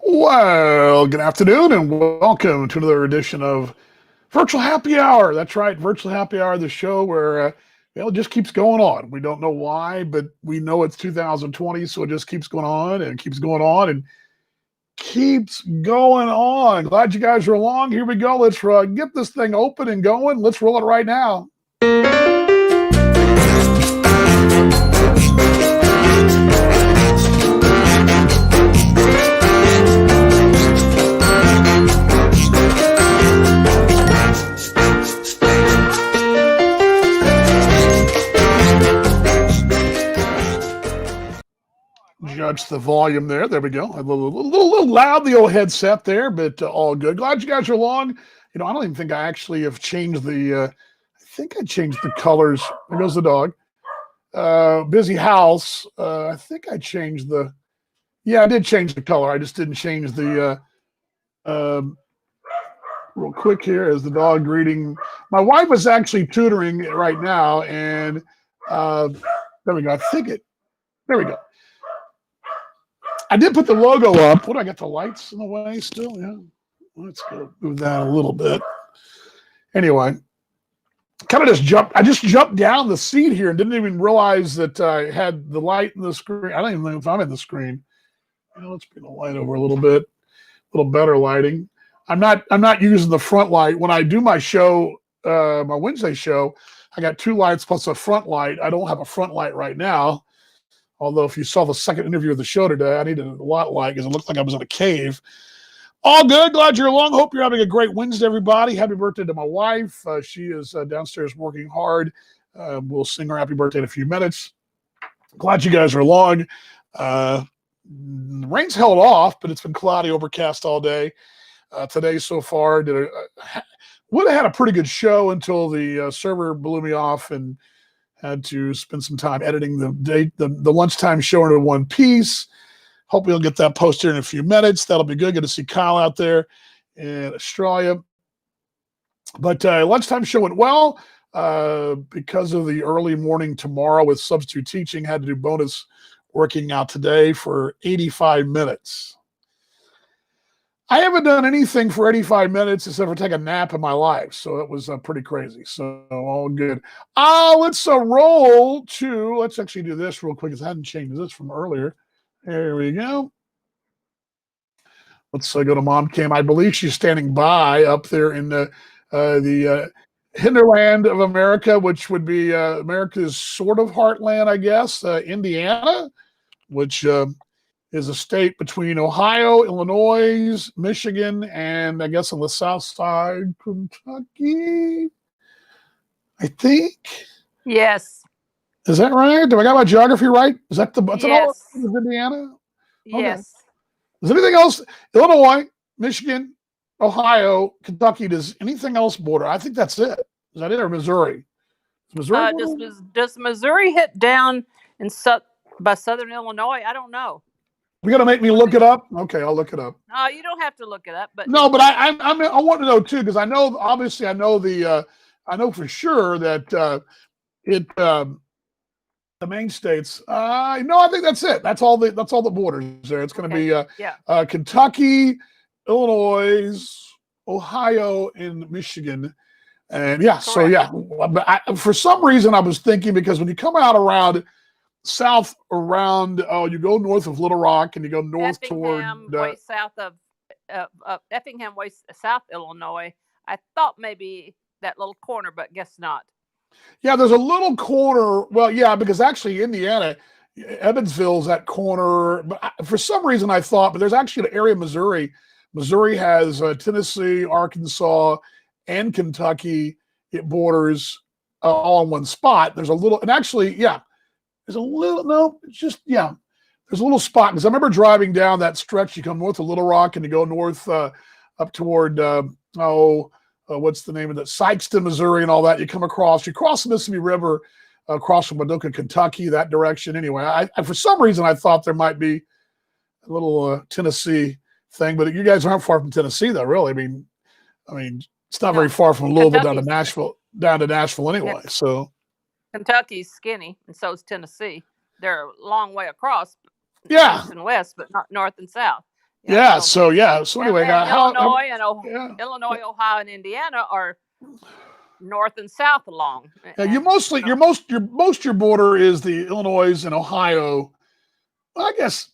Well, good afternoon and welcome to another edition of Virtual Happy Hour. That's right, Virtual Happy Hour, the show where it just keeps going on. We don't know why, but we know it's 2020, so it just keeps going on and keeps going on and keeps going on. Glad you guys are along. Here we go. Let's get this thing open and going. Let's roll it right now. Judge the volume there. There we go. A little loud, the old headset there, but all good. Glad you guys are along. I don't even think I actually have changed I think I changed the colors. There goes the dog. Busy house. I think I changed yeah, I did change the color. I just didn't change real quick here as the dog greeting. My wife is actually tutoring right now, and there we go. There we go. I did put the logo up. What, I got the lights in the way still? Yeah. Let's go move that a little bit. Anyway, I just jumped down the seat here and didn't even realize that I had the light in the screen. I don't even know if I'm in the screen. Let's bring the light over a little bit, a little better lighting. I'm not using the front light. When I do my show, my Wednesday show, I got two lights plus a front light. I don't have a front light right now. Although if you saw the second interview of the show today, I needed a lot light because it looked like I was in a cave. All good. Glad you're along. Hope you're having a great Wednesday, everybody. Happy birthday to my wife. She is downstairs working hard. We'll sing her happy birthday in a few minutes. Glad you guys are along. Rain's held off, but it's been cloudy, overcast all day. Today so far, would have had a pretty good show until the server blew me off and had to spend some time editing the lunchtime show into one piece. Hope we'll get that posted in a few minutes. That'll be good. Good to see Kyle out there in Australia. But lunchtime show went well because of the early morning tomorrow with substitute teaching. Had to do bonus working out today for 85 minutes. I haven't done anything for 85 minutes except for take a nap in my life. So it was pretty crazy. So all good. Let's let's actually do this real quick because I hadn't changed this from earlier. There we go. Let's go to Mom Cam. I believe she's standing by up there in the hinterland of America, which would be America's sort of heartland, I guess. Indiana, which is a state between Ohio, Illinois, Michigan, and I guess on the south side, Kentucky, I think. Yes. Is that right? Do I got my geography right? Is that yes. all of Indiana? Okay. Yes. Is anything else? Illinois, Michigan, Ohio, Kentucky, does anything else border? I think that's it. Is that it, or Missouri? Missouri does Missouri hit down by southern Illinois? I don't know. We got to make me look it up. Okay, I'll look it up. No, you don't have to look it up. But no, but I want to know too, because I know obviously I know for sure that the main states. No, I think that's it. That's all the borders there. It's going to be Kentucky, Illinois, Ohio, and Michigan. And yeah, correct. So yeah, but for some reason I was thinking, because when you come out around south around, you go north of Little Rock and you go north Effingham, toward way south of Effingham, way south Illinois. I thought maybe that little corner, but guess not. Yeah, there's a little corner. Well, yeah, because actually Indiana, Evansville's that corner. But for some reason I thought, but there's actually an area of Missouri. Missouri has Tennessee, Arkansas, and Kentucky. It borders all in one spot. There's a little, and actually, yeah. There's a little, no, it's just, yeah. There's a little spot, because I remember driving down that stretch. You come north of Little Rock and you go north up toward, what's the name of that? Sykeston, Missouri, and all that. You cross the Mississippi River, across from Paducah, Kentucky, that direction. Anyway, I for some reason I thought there might be a little Tennessee thing, but you guys aren't far from Tennessee, though, really. I mean, it's not very far from Louisville down to Nashville anyway. So Kentucky's skinny, and so is Tennessee. They're a long way across, yeah, east and west, but not north and south. Yeah. Yeah. So So yeah. So and anyway, and how Illinois and yeah. Illinois, Ohio, and Indiana are north and south along. Yeah, you And mostly so your border is the Illinois and Ohio. Well, I guess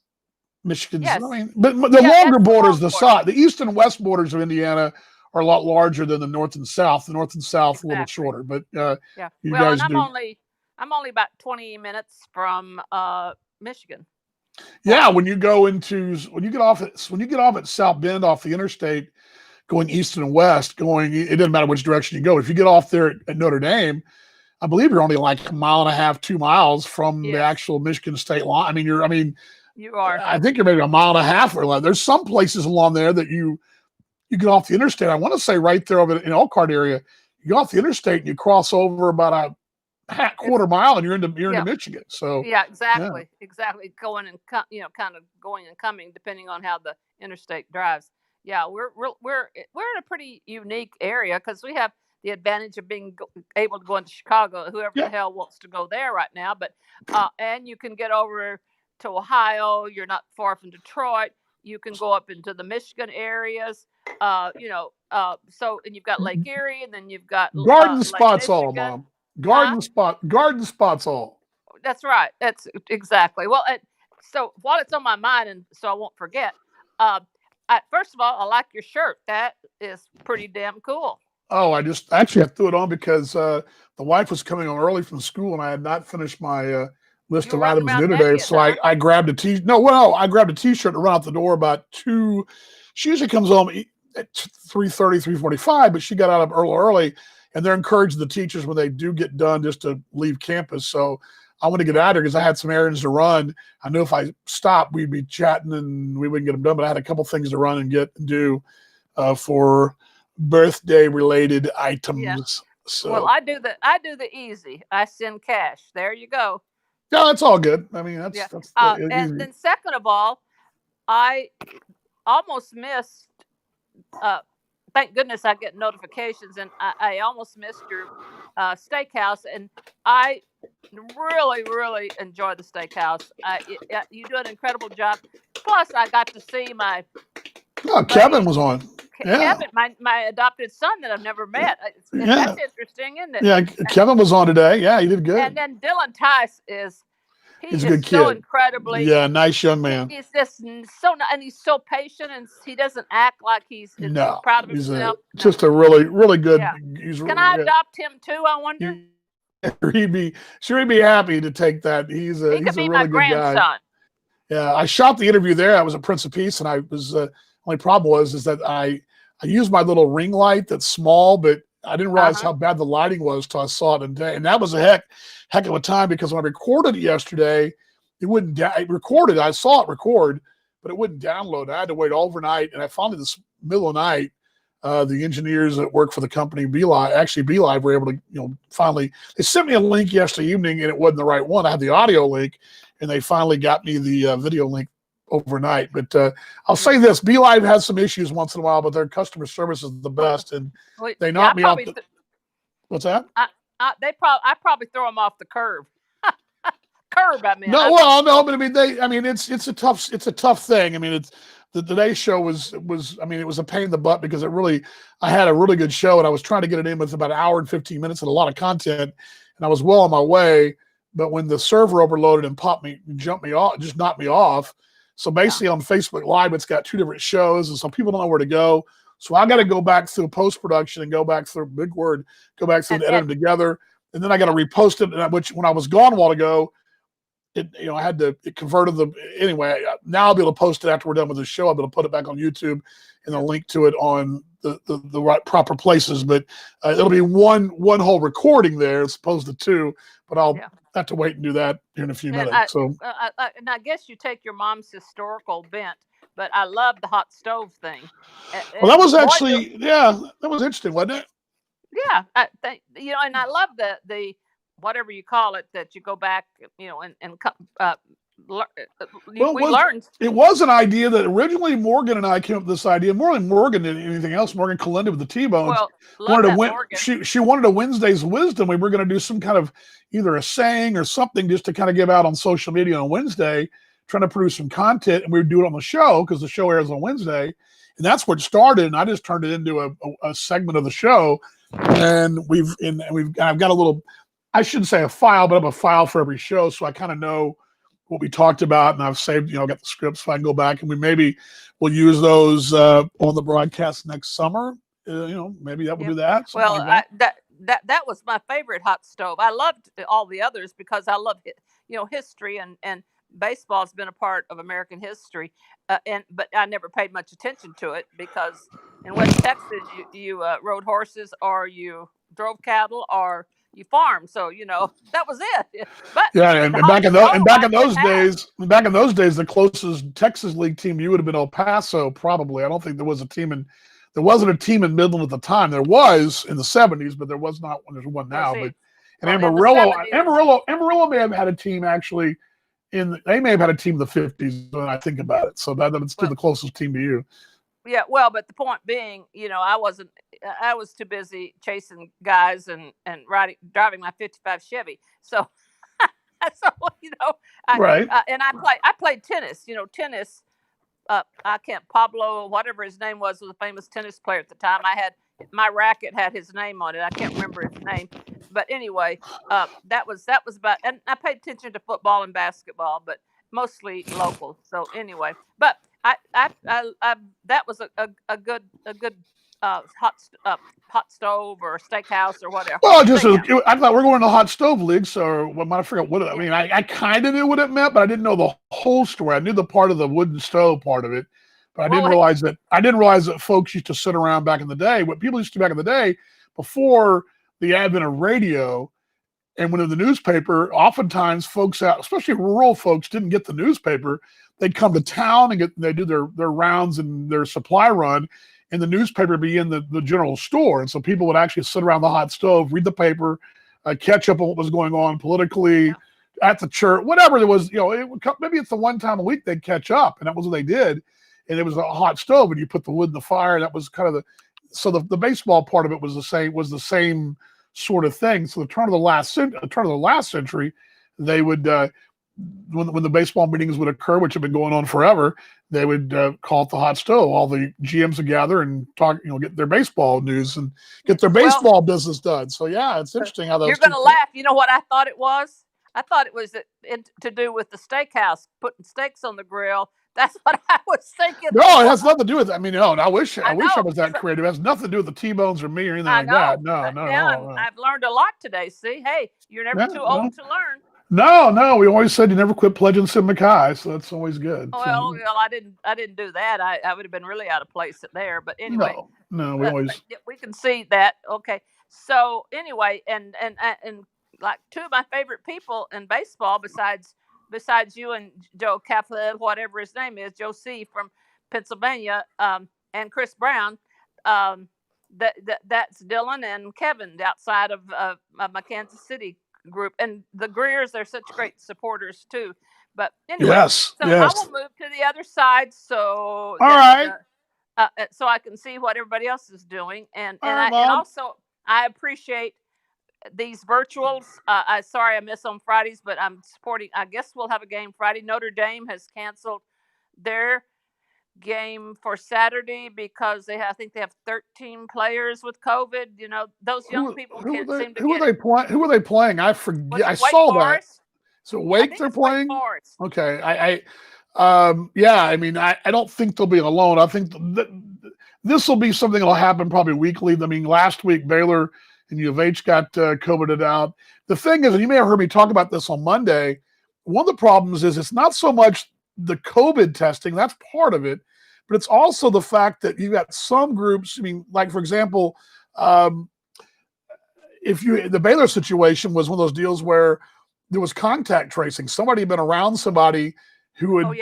Michigan's. I yes, mean, but the yeah, longer that's the border is long the border. side. The east and west borders of Indiana are a lot larger than the north and south. The north and south a little Exactly. shorter, but Yeah. you Well, and guys do. I'm only about 20 minutes from Michigan Yeah, border. when you get off at South Bend off the interstate, going east and west, going it doesn't matter which direction you go. If you get off there at Notre Dame, I believe you're only like a mile and a half, 2 miles from the Yes, actual Michigan state line. I mean, you are. I think you're maybe a mile and a half or less. There's some places along there that you get off the interstate. I want to say right there over in Elkhart area, you get off the interstate and you cross over about a half It's quarter mile and you're into yeah. Michigan. So Yeah, yeah. exactly. Going and kind of going and coming depending on how the interstate drives. Yeah, we're in a pretty unique area because we have the advantage of being able to go into Chicago. Whoever the Yeah. hell wants to go there right now, but and you can get over to Ohio. You're not far from Detroit. You can go up into the Michigan areas. So and you've got Lake Erie, and then you've got Garden Lake spots all, Michigan, Mom. huh? Garden spots all. That's right. That's exactly. Well, so while it's on my mind, and so I won't forget, uh, first of all, I like your shirt. That is pretty damn cool. Oh, I threw it on because the wife was coming home early from school and I had not finished my list You were of running items to do around today. naked, So huh? I grabbed a t no, well, I grabbed a t-shirt to run out the door about 2. She usually comes home at 3:30, 3:45, but she got out of early and they're encouraging the teachers when they do get done just to leave campus. So I want to get Yeah. out of here because I had some errands to run. I knew if I stopped, we'd be chatting and we wouldn't get them done, but I had a couple things to run and get and do for birthday related Yeah. items. Well, So I do the easy. I send cash. There you go. yeah, that's all good. I mean, Yeah. that's And easy. then second of all, I almost missed. Uh, thank goodness I get notifications, and I almost missed your steakhouse, and I really enjoy the steakhouse. You do an incredible job. Plus, I got to see my Oh, Kevin buddy was on. Yeah, Kevin, my adopted son that I've never met. yeah, That's interesting, isn't it? yeah. Kevin was on today. Yeah, he did And good. then Dylan Tice he He's a is good so kid. incredibly Yeah, nice young man. he's just and he's so patient, and he doesn't act like he's No, proud of he's a himself. No, just a really good. yeah. He's Can I yeah, adopt him too? I wonder. he'd be sure he'd be happy to take that. He could He's a be my really good guy. grandson. Yeah, I shot the interview there. I was at Prince of Peace, and I was only problem was is that I used my little ring light that's small, but I didn't Uh realize huh. how bad the lighting was till I saw it in day. And that was a heck of a time because when I recorded it yesterday, it wouldn't. It recorded. I saw it record, but it wouldn't download. I had to wait overnight, and I finally this middle of the night. The engineers that work for the company Beelive were able to, finally they sent me a link yesterday evening and it wasn't the right one. I had the audio link and they finally got me the video link overnight. But I'll say this: Beelive has some issues once in a while, but their customer service is the best, and Well, they yeah, knocked me off. What's that? I probably throw him off the curb. Curb, I mean. No, well, no, but I mean, it's a tough thing. I mean, it's the today's show I mean, it was a pain in the butt because I had a really good show and I was trying to get it in with about an hour and 15 minutes and a lot of content, and I was well on my way. But when the server overloaded and jumped me off, just knocked me off. So basically on Facebook Live, it's got 2 different shows, and so people don't know where to go. So I got to go back through post-production and go back through go back through and edit them together. And then I got to repost it, which when I was gone a while ago, I had to, it converted them. Anyway, now I'll be able to post it after we're done with the show. I'll be able to put it back on YouTube and a link to it on the right proper places. But it'll be one whole recording there as opposed to 2. But I'll have to wait and do that here in a few minutes. And I guess you take your mom's historical bent, but I love the hot stove thing. Well, that was actually, that was interesting, wasn't it? Yeah, and I love the whatever you call it that you go back, we learned. It was an idea that originally Morgan and I came up with this idea. More than Morgan than anything else, Morgan Kalinda with the T-Bones she wanted a Wednesday's wisdom. We were going to do some kind of either a saying or something just to kind of give out on social media on Wednesday trying to produce some content, and we would do it on the show because the show airs on Wednesday, and that's what started. And I just turned it into a segment of the show, and I've got a little, I shouldn't say a file, but I have a file for every show, so I kind of know what we talked about, and I've saved, got the scripts, so I can go back and we'll use those on the broadcast next summer. Maybe we'll do that. Well, like that was my favorite hot stove. I loved all the others because I love history, and baseball's been a part of American history. But I never paid much attention to it because in West Texas you rode horses, or you drove cattle, or you farmed. So that was it. But and back in those days, the closest Texas League team you would have been El Paso, probably. I don't think there was a team in. There wasn't a team in Midland at the time. There was in the 70s, but there was not when there's one now. Amarillo may have had a team actually they may have had a team in the 50s when I think about it. So that's still the closest team to you. Yeah, well, but the point being, I was too busy chasing guys and driving my 55 Chevy. So, right. And I played tennis, tennis. I can't Pablo, whatever his name was a famous tennis player at the time. My racket had his name on it. I can't remember his name, but anyway, that was about. And I paid attention to football and basketball, but mostly local. So anyway, but I that was a good hot stove or steakhouse or whatever. Well, I thought we're going to hot stove league, so I forgot what. I mean, I kind of knew what it meant, but I didn't know the whole story. I knew the part of the wooden stove part of it, but I didn't realize that folks used to sit around back in the day. What people used to do back in the day, before the advent of radio, and when in the newspaper, oftentimes folks out, especially rural folks, didn't get the newspaper. They'd come to town and they do their rounds and their supply run. And the newspaper be in the general store. And so people would actually sit around the hot stove, read the paper, catch up on what was going on politically at the church, whatever there was, maybe it's the one time a week they'd catch up, and that was what they did. And it was a hot stove, and you put the wood in the fire. And that was kind of the baseball part of it was the same sort of thing. So the turn of the last century, they would, when the baseball meetings would occur, which have been going on forever, they would call it the hot stove. All the GMs would gather and talk, get their baseball news and get their baseball business done. So yeah, it's interesting how those. You're going to laugh. You know what I thought it was? I thought it was to do with the steakhouse, putting steaks on the grill. That's what I was thinking. No, it has nothing to do with that. I mean, no, I wish I was that creative. It has nothing to do with the T-bones or me or anything like that. No. I've learned a lot today. See, hey, you're never too old to learn. No, we always said you never quit pledging Sim McKay, so that's always good. Well, I didn't do that. I would have been really out of place there. But anyway, no, we can see that. Okay, so anyway, and like two of my favorite people in baseball, besides you and Joe Kaplan, whatever his name is, Joe C. from Pennsylvania, and Chris Brown. That's Dylan and Kevin outside of my Kansas City group, and the Greers, they're such great supporters too. But anyway, I will move to the other side so so I can see what everybody else is doing, and also I appreciate these virtuals. Sorry I miss on Fridays, but I'm supporting. I guess we'll have a game Friday. Notre Dame has canceled their game for Saturday because I think they have 13 players with COVID. Those young people can't seem to. Who are they playing? I forget. I saw that. So Wake they're playing. Okay, I mean, I don't think they'll be alone. I think this will be something that'll happen probably weekly. I mean, last week Baylor and U of H got COVIDed out. The thing is, and you may have heard me talk about this on Monday, one of the problems is it's not so much the COVID testing, that's part of it, but it's also the fact that you've got some groups. I mean, like for example, the Baylor situation was one of those deals where there was contact tracing. Somebody had been around somebody who would,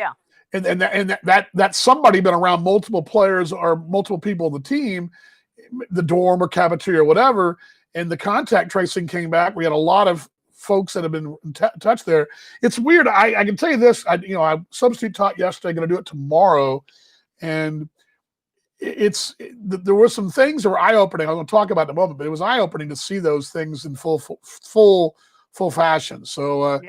and that somebody been around multiple players or multiple people on the team, the dorm or cafeteria or whatever, and the contact tracing came back. We had a lot of folks that have been in touch there. It's weird. I can tell you this. I substitute taught yesterday. Going to do it tomorrow, and there were some things that were eye opening. I'm going to talk about in a moment, but it was eye opening to see those things in full fashion. So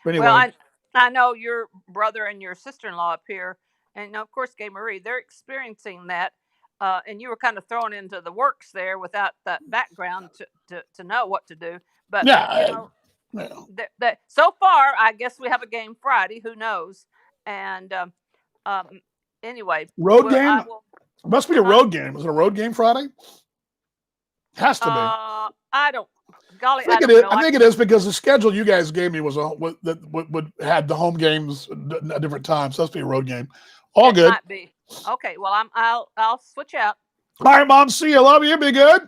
anyway, well, I know your brother and your sister-in-law up here, and of course, Gay Marie, they're experiencing that. And you were kind of thrown into the works there without that background to know what to do. But Yeah, yeah. so far, I guess we have a game Friday. Who knows? And um, anyway, Road game? I will. Must be a Huh? road game. Is it a road game Friday? Has to be. I don't. Golly, I I think it don't is. know. I think it is because the schedule you guys gave me was that would had the home games at different times. So that's be a road game. All It good. might be. Okay. Well, I'll switch out. All right, Mom. See you. Love you. Be good.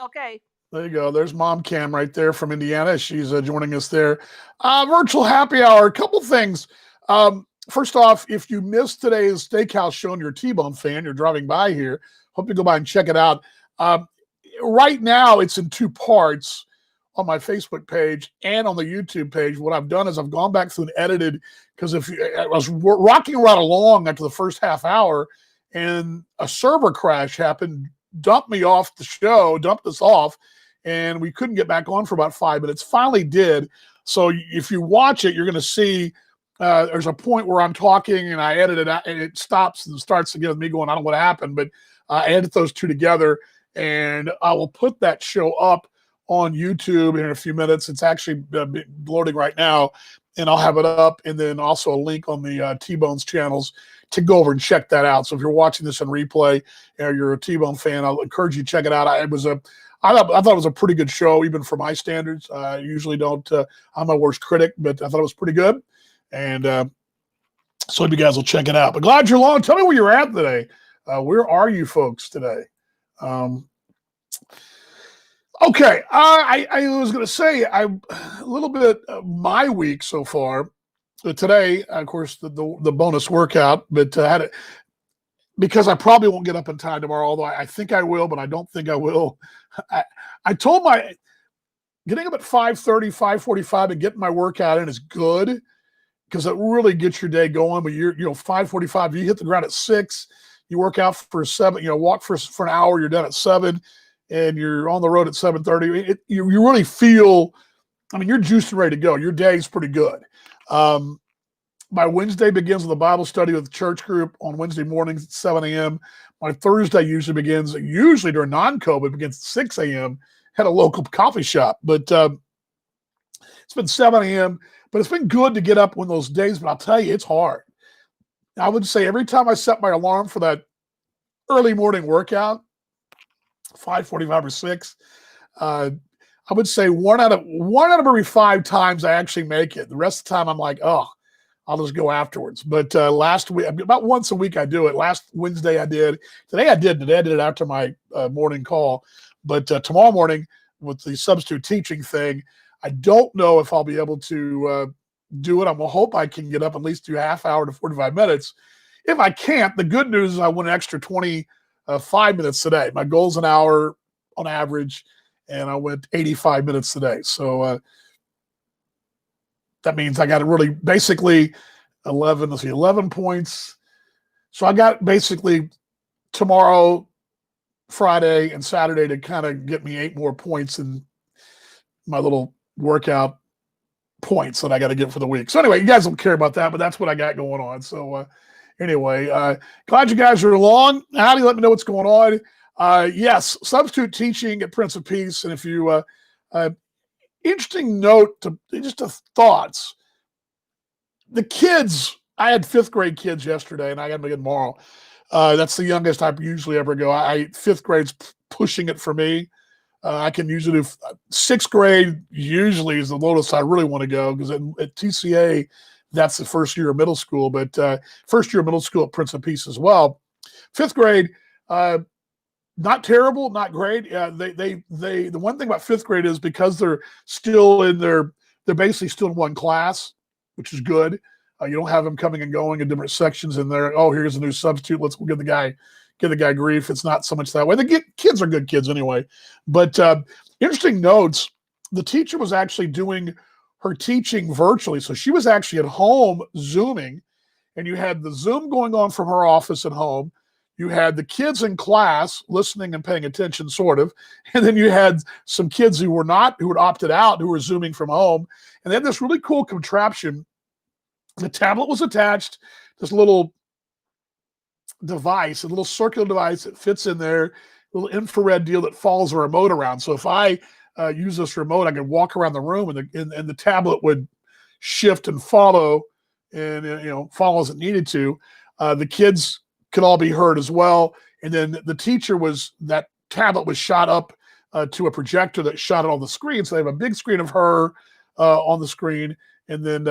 Okay. There you go. There's Mom Cam right there from Indiana. She's joining us there. Virtual happy hour. A couple things. First off, if you missed today's steakhouse show and you're a T-Bone fan, you're driving by here, hope you go by and check it out. Right now, it's in two parts on my Facebook page and on the YouTube page. What I've done is I've gone back through and edited, because I was rocking right along after the first half hour, and a server crash happened, dumped me off the show, dumped us off, and we couldn't get back on for about 5 minutes. Finally did. So if you watch it, you're going to see there's a point where I'm talking and I edit it out, and it stops and starts again with me going, I don't know what happened, but I edit those two together, and I will put that show up on YouTube in a few minutes. It's actually loading right now, and I'll have it up, and then also a link on the T-Bone's channels to go over and check that out. So if you're watching this in replay or you're a T-Bone fan, I'll encourage you to check it out. I thought it was a pretty good show, even for my standards. I usually don't. I'm my worst critic, but I thought it was pretty good, and so hope you guys will check it out. But glad you're along. Tell me where you're at today. Where are you folks today? Okay, I was going to say a little bit of my week so far. Today, of course, the bonus workout, but had it because I probably won't get up in time tomorrow. Although I think I will, but I don't think I will. I told my getting up at 5:30, 5:45 and getting my workout in is good because it really gets your day going. But you're 5:45, you hit the ground at 6, you work out for 7, walk for an hour, you're done at 7. And you're on the road at 7:30, you really feel, you're juiced and ready to go. Your day's pretty good. My Wednesday begins with a Bible study with the church group on Wednesday mornings at 7 a.m. My Thursday usually during non-COVID, begins at 6 a.m. at a local coffee shop. But it's been 7 a.m., but it's been good to get up one of those days. But I'll tell you, it's hard. I would say every time I set my alarm for that early morning workout, 5:45 or 6, I would say one out of every 5 times I actually make it. The rest of the time I'm like, oh, I'll just go afterwards. But last week, about once a week I do it. Last Wednesday I did. Today I did it after my morning call. But tomorrow morning with the substitute teaching thing, I don't know if I'll be able to do it. I'm going to hope I can get up at least do half hour to 45 minutes. If I can't, the good news is I went an extra 5 minutes today. My goal's an hour on average, and I went 85 minutes today. So that means I got really basically 11 points. So I got basically tomorrow, Friday, and Saturday to kind of get me 8 more points in my little workout points that I got to get for the week. So anyway, you guys don't care about that, but that's what I got going on. So anyway, glad you guys are along. Howdy, let me know what's going on. Yes, substitute teaching at Prince of Peace. And if you, interesting note, just thoughts. The kids, I had 5th grade kids yesterday, and I got them again tomorrow. That's the youngest I usually ever go. 5th grade's pushing it for me. I can usually do 6th grade usually is the lowest I really want to go, because at TCA, that's the first year of middle school, but first year of middle school at Prince of Peace as well. 5th grade, not terrible, not great. The one thing about 5th grade is because they're still they're basically still in one class, which is good. You don't have them coming and going in different sections in there. Oh, here's a new substitute. Let's go give the guy grief. It's not so much that way. Kids are good kids anyway. But interesting notes. The teacher was actually doing her teaching virtually. So she was actually at home Zooming, and you had the Zoom going on from her office at home. You had the kids in class listening and paying attention, sort of. And then you had some kids who had opted out, who were Zooming from home. And they had this really cool contraption The tablet was attached, this little device, a little circular device that fits in there, a little infrared deal that follows a remote around. So if I use this remote, I could walk around the room, and the tablet would shift and follow, and follow as it needed to. The kids could all be heard as well, and then the teacher that tablet was shot up to a projector that shot it on the screen. So they have a big screen of her on the screen, and then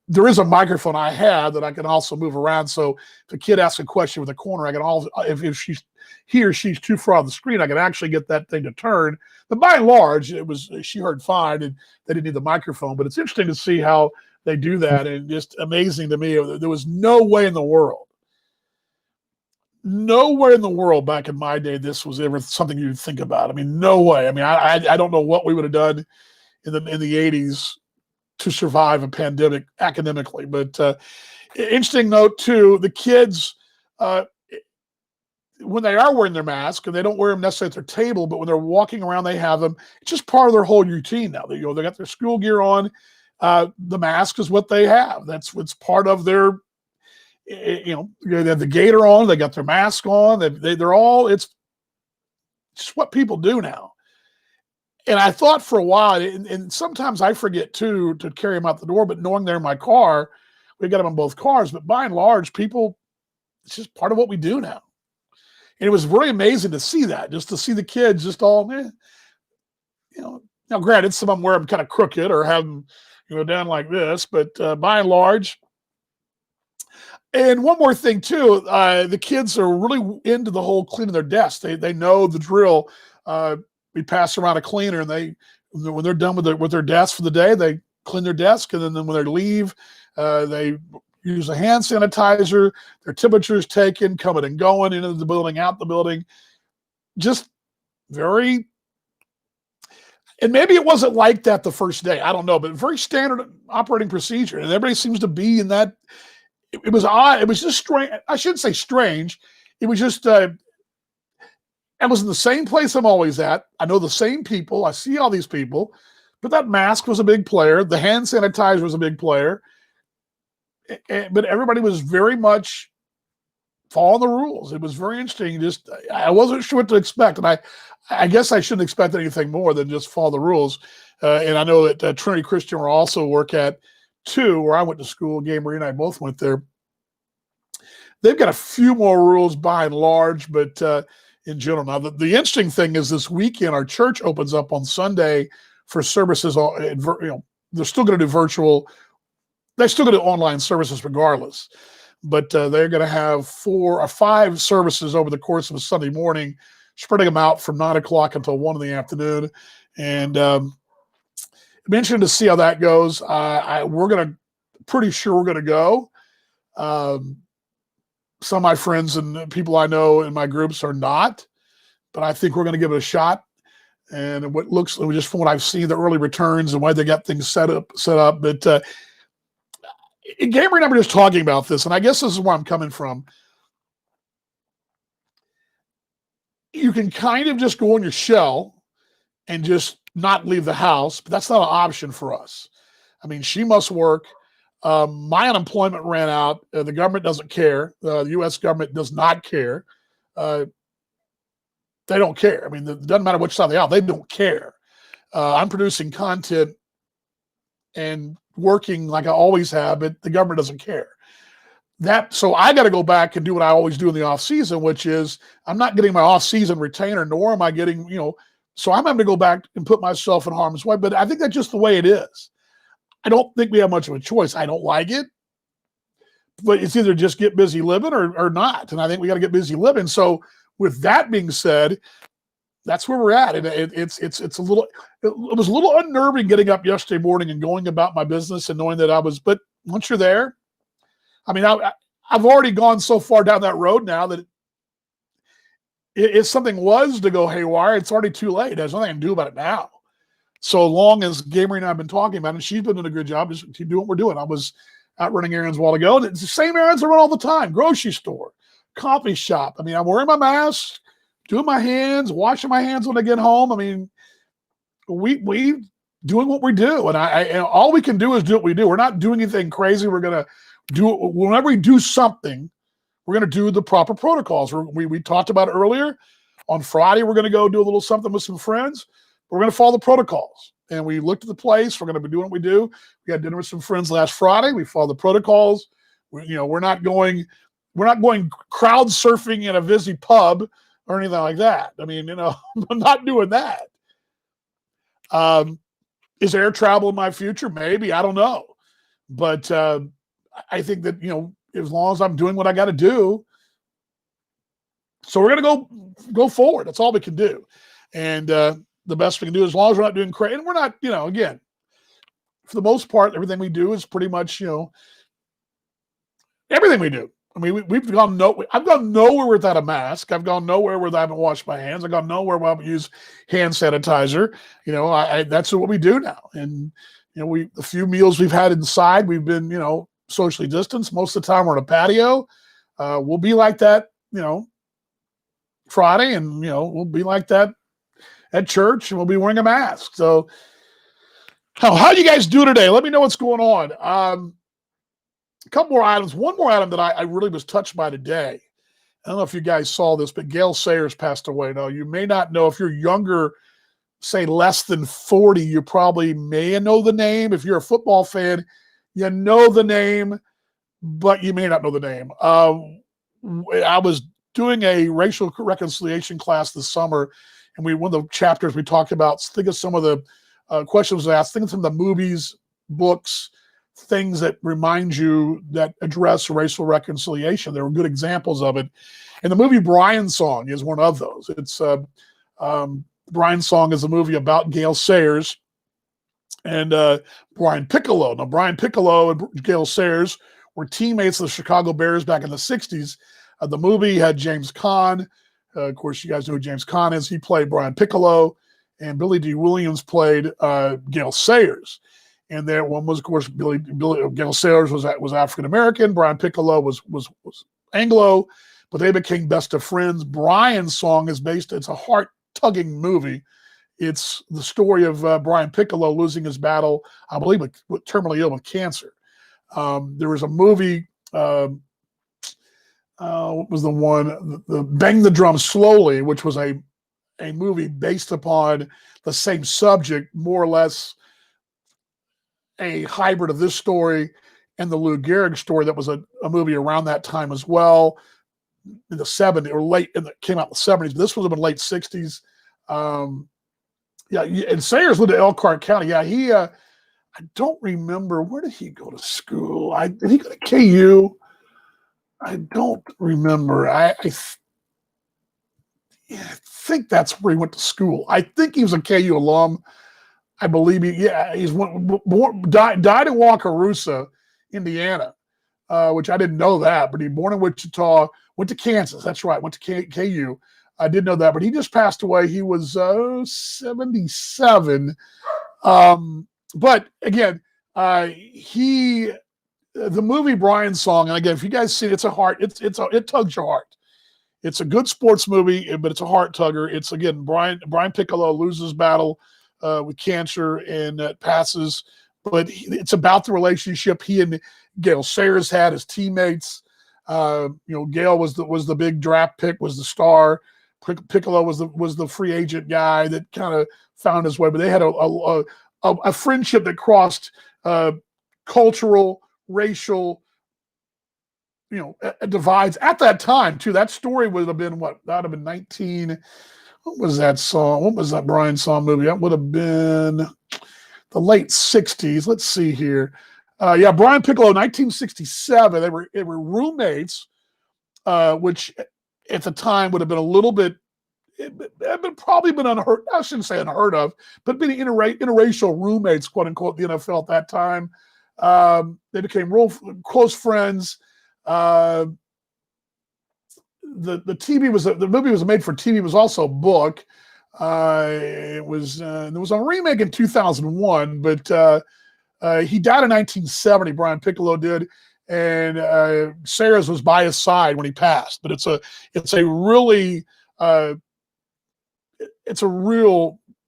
there is a microphone I have that I can also move around. So if a kid asks a question with a corner, I can also, if he or she's too far on the screen, I can actually get that thing to turn. But by and large, she heard fine, and they didn't need the microphone. But it's interesting to see how they do that, and just amazing to me. There was nowhere in the world back in my day this was ever something you'd think about. I mean, no way. I mean, I don't know what we would have done in the 80s to survive a pandemic academically. But interesting note too, the kids, when they are wearing their mask, and they don't wear them necessarily at their table, but when they're walking around, they have them. It's just part of their whole routine now. They got their school gear on. The mask is what they have. That's what's part of their, they have the gaiter on. They got their mask on. They're all. It's just what people do now. And I thought for a while, and sometimes I forget too to carry them out the door, but knowing they're in my car, we got them on both cars. But by and large, people, it's just part of what we do now. And it was really amazing to see that, just to see the kids just all, now granted, some of them wear them kind of crooked or have them, down like this, but by and large. And one more thing too, the kids are really into the whole cleaning their desks. They know the drill. We pass around a cleaner, and when they're done with their desk for the day, they clean their desk, and then when they leave, they use a hand sanitizer. Their temperature is taken, coming and going into the building, out the building. Just very, and maybe it wasn't like that the first day. I don't know, but very standard operating procedure, and everybody seems to be in that. It was odd. It was just strange. I shouldn't say strange. It was just. I was in the same place I'm always at. I know the same people. I see all these people, but that mask was a big player. The hand sanitizer was a big player. But everybody was very much following the rules. It was very interesting. Just I wasn't sure what to expect, and I guess I shouldn't expect anything more than just follow the rules. And I know that Trinity Christian will also work at too, where I went to school. Gabriel and I both went there. They've got a few more rules by and large, but in general. Now, the interesting thing is this weekend, our church opens up on Sunday for services. They're still going to do virtual. They're still going to do online services regardless. But they're going to have 4 or 5 services over the course of a Sunday morning, spreading them out from 9 o'clock until 1 in the afternoon. And I'm interested to see how that goes. Pretty sure we're going to go. Some of my friends and people I know in my groups are not, but I think we're going to give it a shot. And what looks, just from what I've seen, the early returns and why they got things set up. But Gabriel and I were just talking about this, and I guess this is where I'm coming from. You can kind of just go in your shell and just not leave the house, but that's not an option for us. I mean, she must work. My unemployment ran out. The government doesn't care. The U.S. government does not care. They don't care. I mean, it doesn't matter which side of the aisle. They don't care. I'm producing content and working like I always have, but the government doesn't care. So I got to go back and do what I always do in the off season, which is I'm not getting my off season retainer, nor am I getting, so I'm having to go back and put myself in harm's way. But I think that's just the way it is. I don't think we have much of a choice. I don't like it, but it's either just get busy living or not. And I think we got to get busy living. So with that being said, that's where we're at. And it was a little unnerving getting up yesterday morning and going about my business and knowing that but once you're there, I mean, I've already gone so far down that road now that if something was to go haywire, it's already too late. There's nothing I can do about it now. So long as Gabriel and I have been talking about it, and she's been doing a good job just to do what we're doing. I was out running errands a while ago, and it's the same errands I run all the time. Grocery store, coffee shop. I mean, I'm wearing my mask, doing my hands, washing my hands when I get home. I mean, we doing what we do. And all we can do is do what we do. We're not doing anything crazy. We're going to do, whenever we do something, we're going to do the proper protocols. We talked about it earlier. On Friday, we're going to go do a little something with some friends. We're going to follow the protocols. And we looked at the place. We're going to be doing what we do. We had dinner with some friends last Friday. We followed the protocols. We're not going crowd surfing in a busy pub or anything like that. I mean, I'm not doing that. Is air travel in my future? Maybe. I don't know. But I think that, as long as I'm doing what I got to do. So we're going to go forward. That's all we can do. And the best we can do, as long as we're not doing crazy. And we're not, again, for the most part, everything we do is pretty much, everything we do. I mean, I've gone nowhere without a mask. I've gone nowhere where I haven't washed my hands. I've gone nowhere where I haven't used hand sanitizer. That's what we do now. And, the few meals we've had inside, we've been, socially distanced. Most of the time we're on a patio. We'll be like that, Friday, and, we'll be like that at church, and we'll be wearing a mask. So how you guys do today? Let me know what's going on. A couple more items. One more item that I really was touched by today. I don't know if you guys saw this, but Gail Sayers passed away. Now, you may not know, if you're younger, say less than 40, you probably may know the name. If you're a football fan, you know the name, but you may not know the name. I was doing a racial reconciliation class this summer, and one of the chapters we talked about, think of some of the questions asked, think of some of the movies, books, things that remind you, that address racial reconciliation. There were good examples of it. And the movie Brian's Song is one of those. It's Brian's Song is a movie about Gail Sayers and Brian Piccolo. Now, Brian Piccolo and Gail Sayers were teammates of the Chicago Bears back in the 60s. The movie had James Caan. Of course, you guys know who James Caan is. He played Brian Piccolo, and Billy D. Williams played Gail Sayers. And there one was, of course, Gail Sayers was African American. Brian Piccolo was Anglo, but they became best of friends. Brian's Song is it's a heart-tugging movie. It's the story of Brian Piccolo losing his battle, I believe, with terminally ill with cancer. There was a movie. What was the one? The Bang the Drum Slowly, which was a movie based upon the same subject, more or less a hybrid of this story and the Lou Gehrig story. That was a movie around that time as well, in the 70s or late, and it came out in the 70s. But this was in the late 60s. And Sayers lived in Elkhart County. Yeah, I don't remember, where did he go to school? Did he go to KU? I don't remember. I think that's where he went to school. I think he was a KU alum. I believe he's died in Wakarusa, Indiana, which I didn't know that. But he was born in Wichita, went to Kansas. That's right, went to KU. I did know that, but he just passed away. He was 77. But again, the movie Brian's Song, and again, if you guys see it, it tugs your heart. It's a good sports movie, but it's a heart tugger. It's, again, Brian Piccolo loses battle with cancer and passes, but it's about the relationship he and Gail Sayers had as teammates. Gail was the big draft pick, was the star. Piccolo was the free agent guy that kind of found his way, but they had a friendship that crossed cultural, racial, divides at that time too. That story would have been what? That would have been 19. What was that song? What was that Brian Song movie? That would have been the late 60s. Let's see here. Brian Piccolo, 1967. They were roommates, which at the time would have been a little bit, probably been unheard. I shouldn't say unheard of, but being interracial roommates, quote unquote, the NFL at that time. They became real close friends. The movie was made for TV. It was also a book. There was a remake in 2001, but he died in 1970. Brian Piccolo did, and Sayers was by his side when he passed. But it's a real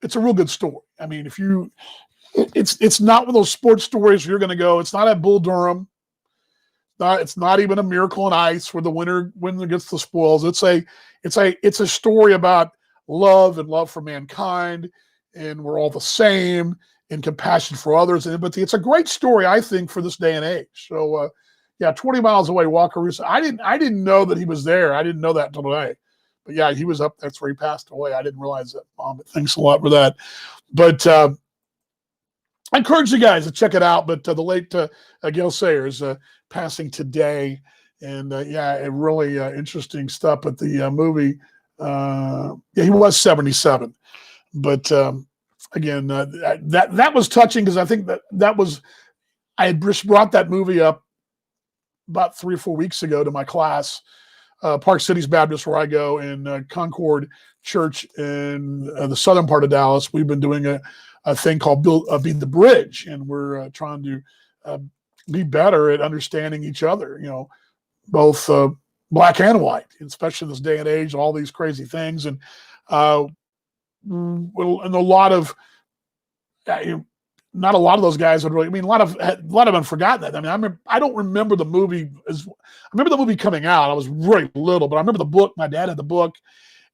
good story. I mean, if you It's not one of those sports stories where you're going to go. It's not at Bull Durham. It's not even a Miracle on Ice where the winner gets the spoils. It's a story about love and love for mankind, and we're all the same, and compassion for others and empathy. It's a great story, I think, for this day and age. So, 20 miles away, Wakarusa. I didn't know that he was there. I didn't know that until today. But yeah, he was up. That's where he passed away. I didn't realize that, Mom. But thanks a lot for that. But I encourage you guys to check it out. But the late Gale Sayers passing today, and it really interesting stuff. But the movie, he was 77. But again, that was touching because I think that was I had just brought that movie up about 3 or 4 weeks ago to my class, Park Cities Baptist, where I go, in Concord Church in the southern part of Dallas. We've been doing a thing called Be the Bridge, and we're trying to be better at understanding each other, both black and white, especially in this day and age, all these crazy things. And a lot of not a lot of those guys would really. I mean, a lot of them forgotten that. I mean, I don't remember the movie. I remember the movie coming out. I was really little, but I remember the book. My dad had the book,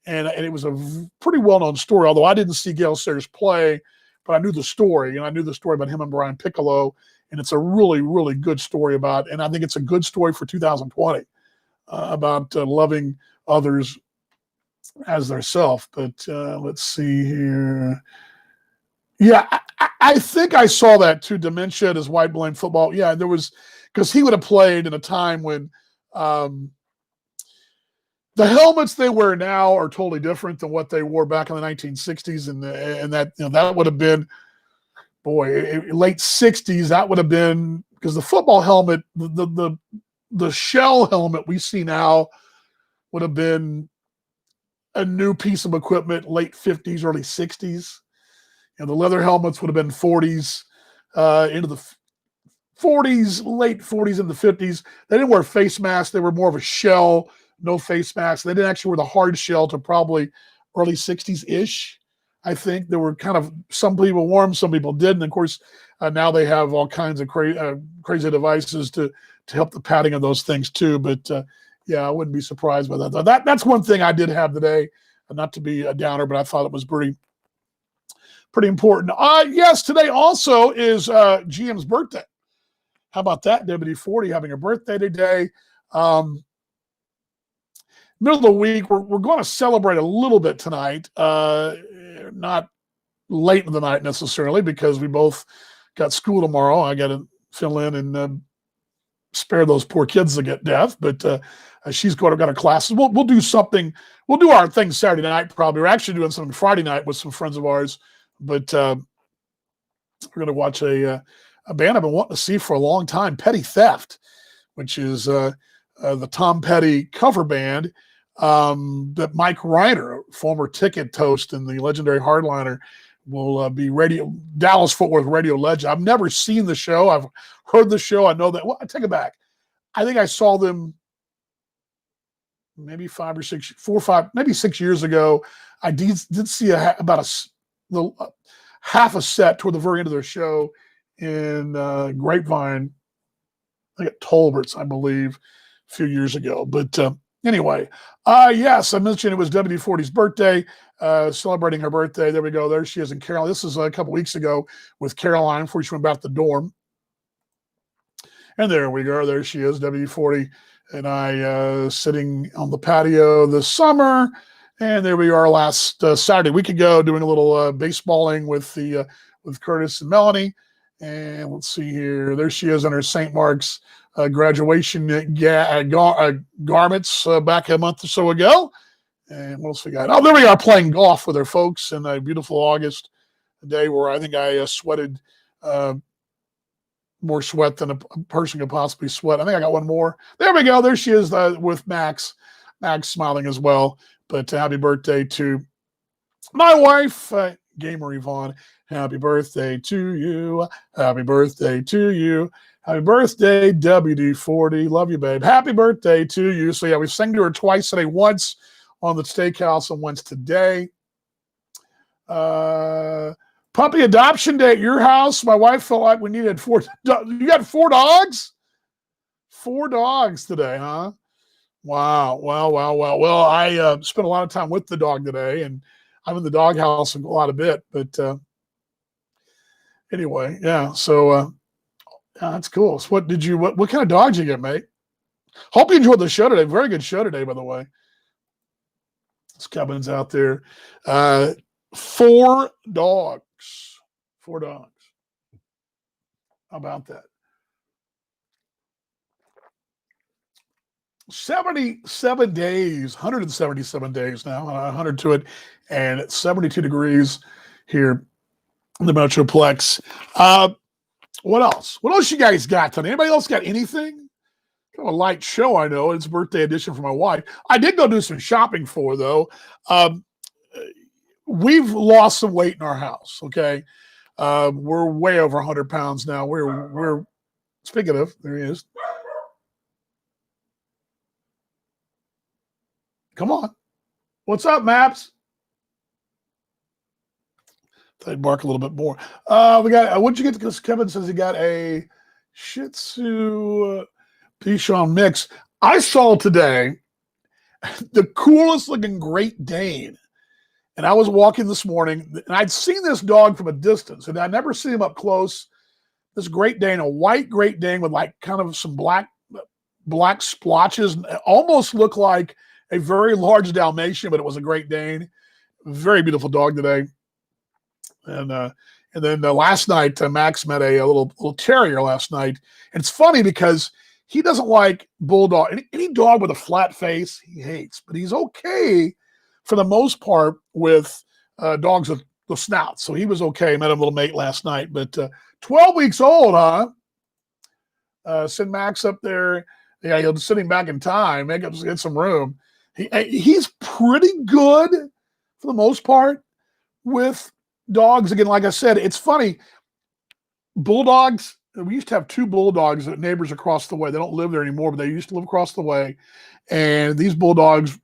and it was a pretty well-known story. Although I didn't see Gale Sayers play, but I knew the story, and I knew the story about him and Brian Piccolo. And it's a really, really good story about. And I think it's a good story for 2020 about loving others as theirself. But let's see here. Yeah, I think I saw that too. Dementia as white blame football. Yeah, there was, because he would have played in a time when the helmets they wear now are totally different than what they wore back in the 1960s, and that that would have been, late 60s. That would have been, because the football helmet, the shell helmet we see now would have been a new piece of equipment, late 50s, early 60s. The leather helmets would have been 40s, into the 40s, late 40s into the 50s. They didn't wear face masks. They were more of a shell, no face masks. They didn't actually wear the hard shell to probably early 60s-ish. I think there were kind of, some people wore them, some people didn't. Of course, now they have all kinds of crazy devices to help the padding of those things too. But I wouldn't be surprised by that. That's one thing I did have today. Not to be a downer, but I thought it was pretty important. Yes, today also is GM's birthday. How about that? WD-40 having a birthday today. Middle of the week, we're going to celebrate a little bit tonight. Not late in the night necessarily, because we both got school tomorrow. I got to fill in and spare those poor kids that get deaf. But she's got her classes. We'll do something. We'll do our thing Saturday night probably. We're actually doing something Friday night with some friends of ours. But we're going to watch a band I've been wanting to see for a long time, Petty Theft, which is the Tom Petty cover band that Mike Reiner, former Ticket toast and the legendary Hardliner, will be Dallas-Fort Worth radio legend. I've never seen the show. I've heard the show. I know that. Well, I take it back. I think I saw them maybe 4 or 5, maybe 6 years ago. I did see about half a set toward the very end of their show in Grapevine, I think at Tolbert's, I believe, a few years ago. But anyway, yes, I mentioned it was WD-40's birthday, celebrating her birthday. There we go. There she is in Caroline. This is a couple weeks ago with Caroline before she went back to the dorm. And there we go. There she is, WD-40 and I sitting on the patio this summer. And there we are last Saturday, a week ago, doing a little baseballing with Curtis and Melanie. And let's see here. There she is in her St. Mark's graduation garments back a month or so ago. And what else we got? Oh, there we are, playing golf with her folks in a beautiful August day where I think I sweated more sweat than a person could possibly sweat. I think I got one more. There we go. There she is with Max. Max smiling as well. But happy birthday to my wife, Gamer Vaughan. Happy birthday to you. Happy birthday to you. Happy birthday, WD-40. Love you, babe. Happy birthday to you. So, yeah, we sang to her twice today, once on the steakhouse and once today. Puppy adoption day at your house. My wife felt like we needed 4. You got 4 dogs? 4 dogs today, huh? Wow. Well, I spent a lot of time with the dog today, and I'm in the doghouse a lot of bit. But anyway, yeah. So yeah, that's cool. So what kind of dogs you get, mate? Hope you enjoyed the show today. Very good show today, by the way. This Kevin's out there. 4 dogs. 4 dogs. How about that? 77 days, 177 days now, 100 to it, and it's 72 degrees here in the Metroplex. What else? What else you guys got tonight? Anybody else got anything? Kind of a light show, I know. It's a birthday edition for my wife. I did go do some shopping for, though. We've lost some weight in our house, okay? We're way over 100 pounds now. We're speaking of, there he is. Come on. What's up, Maps? I'd bark a little bit more. We got, what'd you get? Because Kevin says he got a Shih Tzu Bichon mix. I saw today the coolest looking Great Dane. And I was walking this morning, and I'd seen this dog from a distance, and I'd never seen him up close. This Great Dane, a white Great Dane with like kind of some black splotches, almost looked like a very large Dalmatian, but it was a Great Dane. Very beautiful dog today. And then last night, Max met a little terrier last night. And it's funny because he doesn't like bulldog. Any dog with a flat face, he hates. But he's okay for the most part with dogs with snouts. So he was okay. Met him a little mate last night. But 12 weeks old, huh? Send Max up there. Yeah, he'll just sitting back in time, get some room. He's pretty good for the most part with dogs. Again, like I said, it's funny. Bulldogs, we used to have 2 bulldogs that neighbors across the way. They don't live there anymore, but they used to live across the way. And these bulldogs,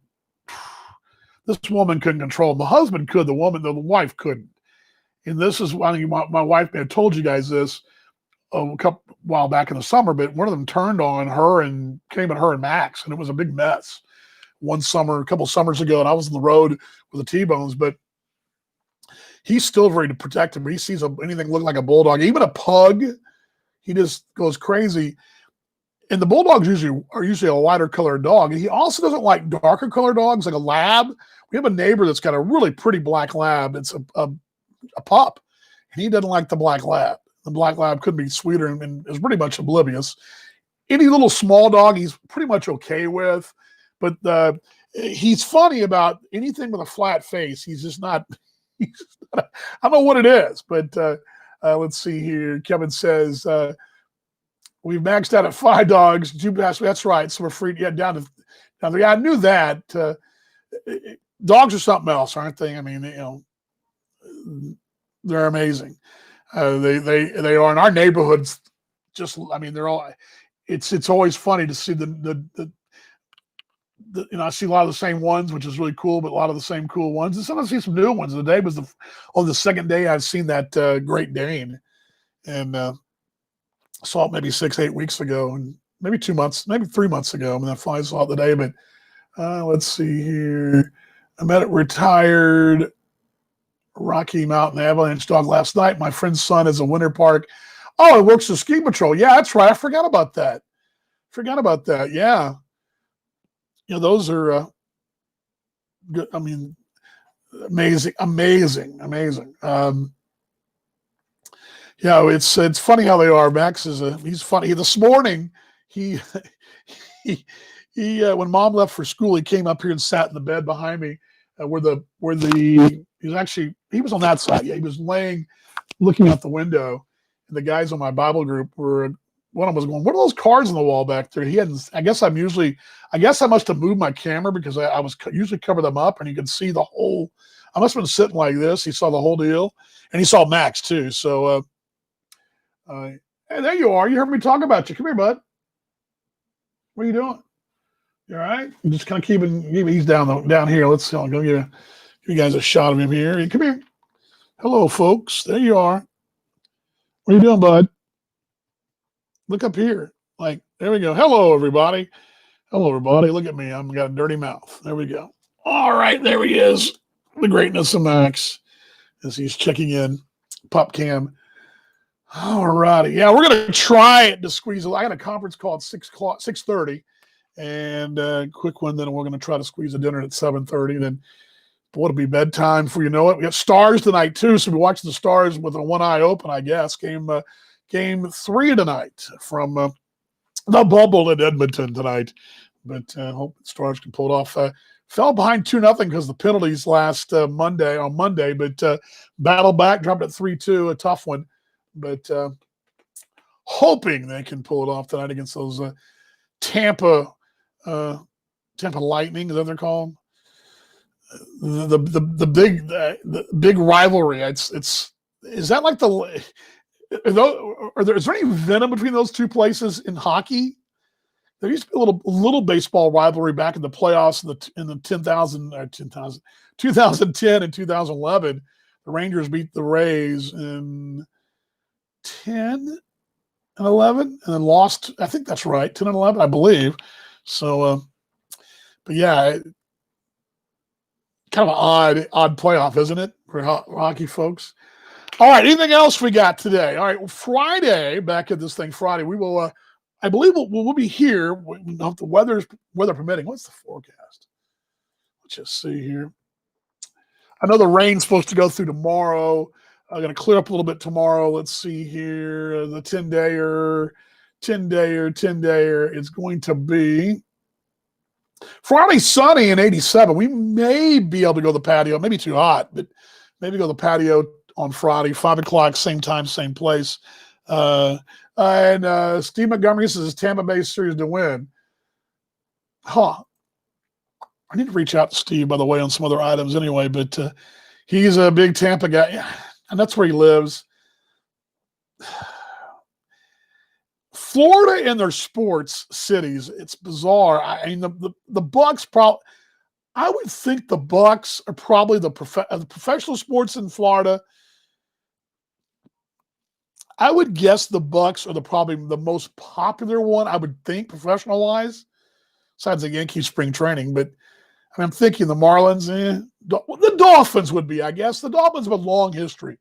this woman couldn't control them. The husband could, the wife couldn't. And this is, I think my wife may have told you guys this a while back in the summer, but one of them turned on her and came at her and Max, and it was a big mess. One summer, a couple summers ago, and I was on the road with the T-Bones, but he's still very protective. He sees anything look like a bulldog, even a pug, he just goes crazy. And the bulldogs are usually a lighter colored dog. And he also doesn't like darker colored dogs, like a lab. We have a neighbor that's got a really pretty black lab. It's a pup, and he doesn't like the black lab. The black lab couldn't be sweeter and is pretty much oblivious. Any little small dog, he's pretty much okay with. But he's funny about anything with a flat face. He's just not. I don't know what it is, but let's see here. Kevin says we've maxed out at 5 dogs. That's right. So we're free. Yeah, down to 3. I knew that. Dogs are something else, aren't they? I mean, they're amazing. They are in our neighborhoods. Just, I mean, they're all. It's always funny to see the I see a lot of the same ones, which is really cool, but a lot of the same cool ones. And sometimes I see some new ones. The day was the second day I've seen that Great Dane, and saw it maybe 6-8 weeks ago, and maybe 2 months, maybe 3 months ago. I mean, I finally saw it today. But let's see here. I met a retired Rocky Mountain Avalanche dog last night. My friend's son is a Winter Park. Oh, it works the ski patrol. Yeah, that's right. I forgot about that. Yeah. Those are good. I mean, amazing. It's funny how they are. Max he's funny. This morning, he when Mom left for school, he came up here and sat in the bed behind me, he was on that side. Yeah, he was looking out the window, and the guys on my Bible group one of them was going, "What are those cards on the wall back there?" He hadn't. I guess I must have moved my camera because I was usually cover them up, and you could see the whole. I must have been sitting like this. He saw the whole deal, and he saw Max too. So, hey, there you are. You heard me talk about you. Come here, bud. What are you doing? You all right? I'm just kind of keeping. He's down here. Let's go give you guys a shot of him here. Come here. Hello, folks. There you are. What are you doing, bud? Look up here. Like, there we go. Hello, everybody. Hello, everybody. Look at me. I've got a dirty mouth. There we go. All right, there he is. The greatness of Max as he's checking in. Pop cam. All righty. Yeah, we're gonna try it to squeeze. I got a conference call at 6:00, 6:30, and quick one. Then we're gonna try to squeeze a dinner at 7:30. Then it'll be bedtime before you know it. We got Stars tonight too, so we watch the Stars with one eye open. I guess game 3 tonight from the bubble in Edmonton tonight. But hope the Stars can pull it off. Fell behind 2-0 because the penalties last Monday, but battled back, dropped at 3-2, a tough one. But hoping they can pull it off tonight against those Tampa Lightning, is that what they're called? The big rivalry. It's is that like is there any venom between those two places in hockey? There used to be a little baseball rivalry back in the playoffs in the 2010 and 2011. The Rangers beat the Rays in 10 and 11 and then lost. I think that's right, 10 and 11, I believe. So, but yeah, kind of an odd playoff, isn't it, for hockey folks? All right, anything else we got today? All right, Friday, back at this thing Friday, we will, I believe we'll be here, if the weather permitting. What's the forecast? Let's just see here. I know the rain's supposed to go through tomorrow. I'm going to clear up a little bit tomorrow. Let's see here. The 10-dayer. It's going to be Friday sunny and 87. We may be able to go to the patio. Maybe too hot, but maybe go to the patio on Friday, 5 o'clock, same time, same place. And Steve Montgomery says Tampa Bay series to win. I need to reach out to Steve, by the way, on some other items anyway, but he's a big Tampa guy, and that's where he lives. Florida and their sports cities, it's bizarre. I mean, the Bucks probably, I would think the Bucks are probably the professional sports in Florida. I would guess the Bucks are probably the most popular one, I would think, professional-wise, besides the Yankees spring training. But I mean, I'm thinking the Marlins, the Dolphins would be, I guess. The Dolphins have a long history.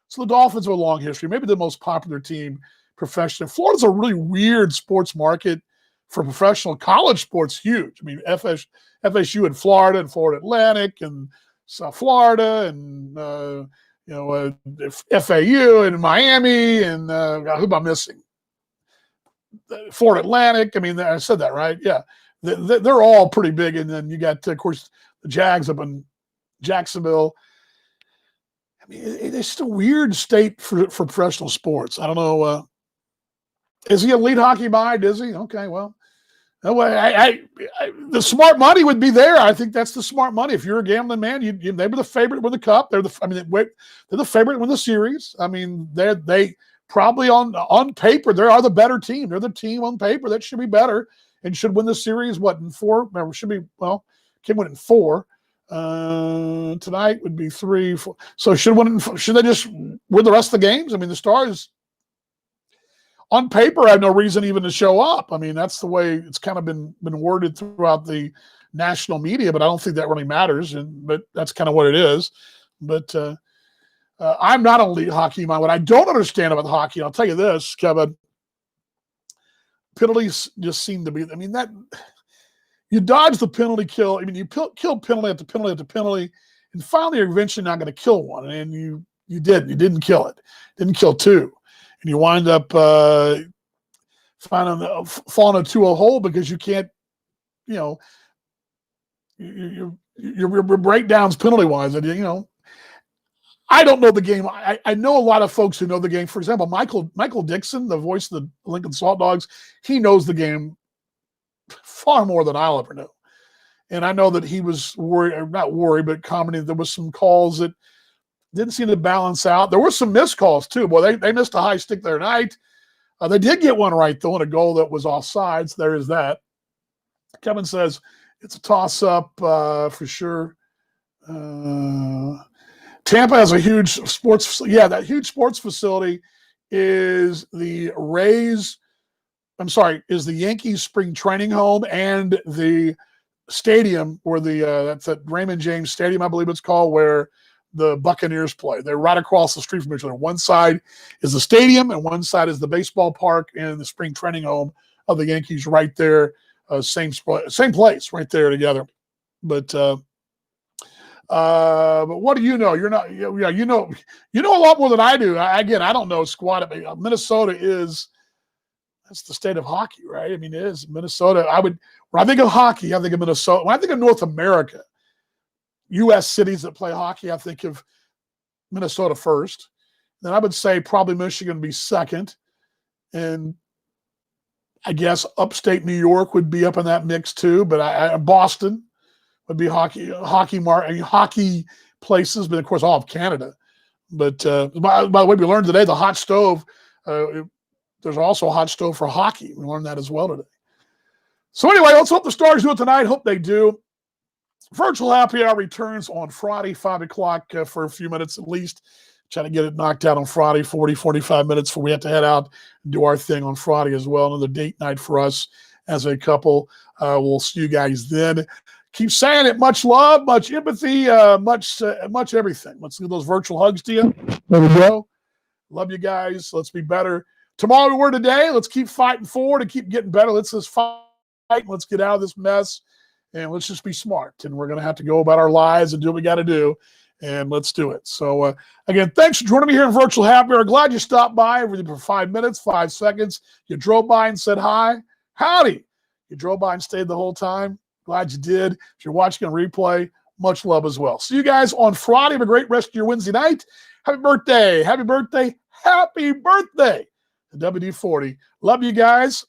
So the Dolphins have a long history. Maybe the most popular team professional. Florida's a really weird sports market for professional. College sports, huge. I mean, FSU in Florida and Florida Atlantic and South Florida and FAU and Miami and who am I missing? Florida Atlantic. I mean, I said that right. Yeah, they're all pretty big. And then you got, of course, the Jags up in Jacksonville. I mean, it's just a weird state for professional sports. I don't know. Is he a lead hockey mind? Is he? Okay, well. The smart money would be there. I think that's the smart money. If you're a gambling man, they were the favorite to win the cup. They're the favorite to win the series. I mean, they probably on paper they are the better team. They're the team on paper that should be better and should win the series. What, in 4? Remember, should be can win it in 4. Tonight would be 3, 4. So should they just win the rest of the games? I mean, the Stars, on paper, I have no reason even to show up. I mean, that's the way it's kind of been worded throughout the national media, but I don't think that really matters. But that's kind of what it is. But I'm not only hockey mind. What I don't understand about hockey, I'll tell you this, Kevin, penalties just seem to be. I mean, that you dodge the penalty kill. I mean, you kill penalty after penalty after penalty, and finally you're eventually not going to kill one, and you didn't kill it. Didn't kill 2. And you wind up falling into a hole because you can't, your breakdowns penalty-wise. And, I don't know the game. I know a lot of folks who know the game. For example, Michael Dixon, the voice of the Lincoln Salt Dogs, he knows the game far more than I'll ever know. And I know that he was not worried, but commenting there was some calls that didn't seem to balance out. There were some missed calls too. Boy, they missed a high stick there tonight. They did get one right though, and a goal that was offsides. There is that. Kevin says it's a toss-up for sure. Tampa has a huge sports. Yeah, that huge sports facility is the Rays. I'm sorry, is the Yankees spring training home and the stadium where that's at Raymond James Stadium, I believe it's called, where the Buccaneers play. They're right across the street from each other. One side is the stadium and one side is the baseball park and the spring training home of the Yankees right there. Same place right there together. But what do you know? You're not, yeah, you know a lot more than I do. Again, I don't know squat. Minnesota is, that's the state of hockey, right? I mean, it is Minnesota. When I think of hockey, I think of Minnesota. When I think of North America, U.S. cities that play hockey, I think of Minnesota first. Then I would say probably Michigan would be second. And I guess upstate New York would be up in that mix too. But Boston would be hockey places, but of course all of Canada. But by the way, we learned today the hot stove, there's also a hot stove for hockey. We learned that as well today. So anyway, let's hope the Stars do it tonight. Hope they do. Virtual Happy Hour returns on Friday, 5 o'clock for a few minutes at least. Try to get it knocked out on Friday, 40, 45 minutes before we have to head out and do our thing on Friday as well. Another date night for us as a couple. We'll see you guys then. Keep saying it. Much love, much empathy, much everything. Let's give those virtual hugs to you. There we go. Love you guys. Let's be better. Tomorrow we were today. Let's keep fighting forward and keep getting better. Let's just fight. Let's get out of this mess. And let's just be smart. And we're going to have to go about our lives and do what we got to do. And let's do it. So, again, thanks for joining me here in Virtual Happy Hour. Glad you stopped by for 5 minutes, 5 seconds. You drove by and said hi. Howdy. You drove by and stayed the whole time. Glad you did. If you're watching on replay, much love as well. See you guys on Friday. Have a great rest of your Wednesday night. Happy birthday. Happy birthday. Happy birthday. WD-40. Love you guys.